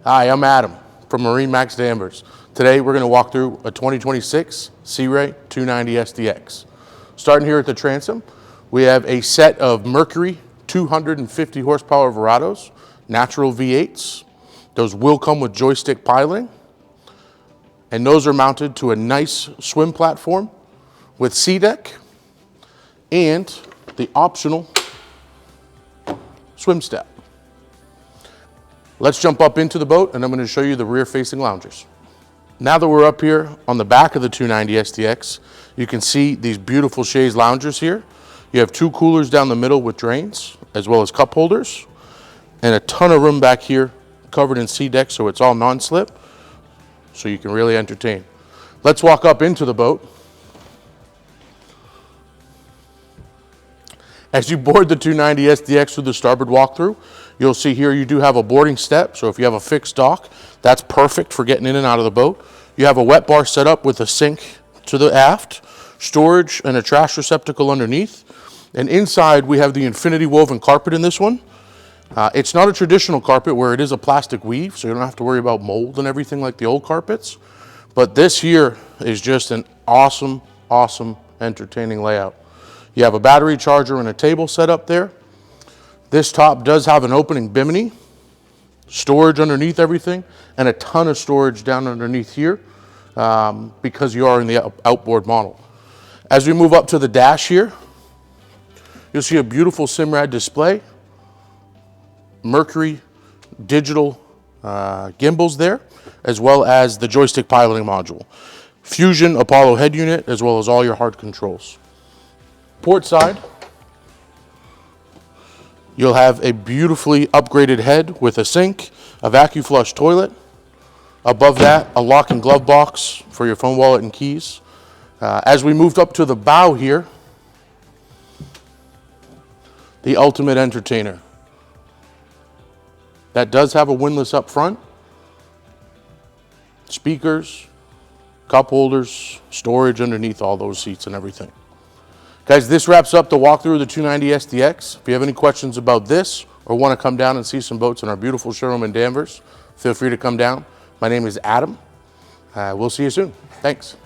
Hi, I'm Adam from MarineMax Danvers. Today we're going to walk through a 2026 Sea Ray 290 SDX. Starting here at the transom, we have a set of Mercury 250 horsepower Verados, natural V8s. Those will come with joystick piloting, and those are mounted to a nice swim platform with sea deck and the optional swim step. Let's jump up into the boat and I'm going to show you the rear facing loungers. Now that we're up here on the back of the 290 SDX, you can see these beautiful chaise loungers here. You have two coolers down the middle with drains, as well as cup holders, and a ton of room back here covered in sea deck, so it's all non-slip, so you can really entertain. Let's walk up into the boat. As you board the 290 SDX through the starboard walkthrough, you'll see here you do have a boarding step, so if you have a fixed dock, that's perfect for getting in and out of the boat. You have a wet bar set up with a sink to the aft, storage and a trash receptacle underneath. And inside we have the infinity woven carpet in this one. It's not a traditional carpet where it is a plastic weave, so you don't have to worry about mold and everything like the old carpets. But this here is just an awesome, awesome, entertaining layout. You have a battery charger and a table set up there. This top does have an opening bimini, storage underneath everything, and a ton of storage down underneath here because you are in the outboard model. As we move up to the dash here, you'll see a beautiful Simrad display, Mercury digital gimbals there, as well as the joystick piloting module. Fusion Apollo head unit, as well as all your hard controls. Port side, you'll have a beautifully upgraded head with a sink, a vacuum flush toilet. Above that, a lock and glove box for your phone wallet and keys. As we moved up to the bow here, the ultimate entertainer. That does have a windlass up front, speakers, cup holders, storage underneath all those seats and everything. Guys, this wraps up the walkthrough of the 290 SDX. If you have any questions about this or want to come down and see some boats in our beautiful showroom in Danvers, feel free to come down. My name is Adam. We'll see you soon. Thanks.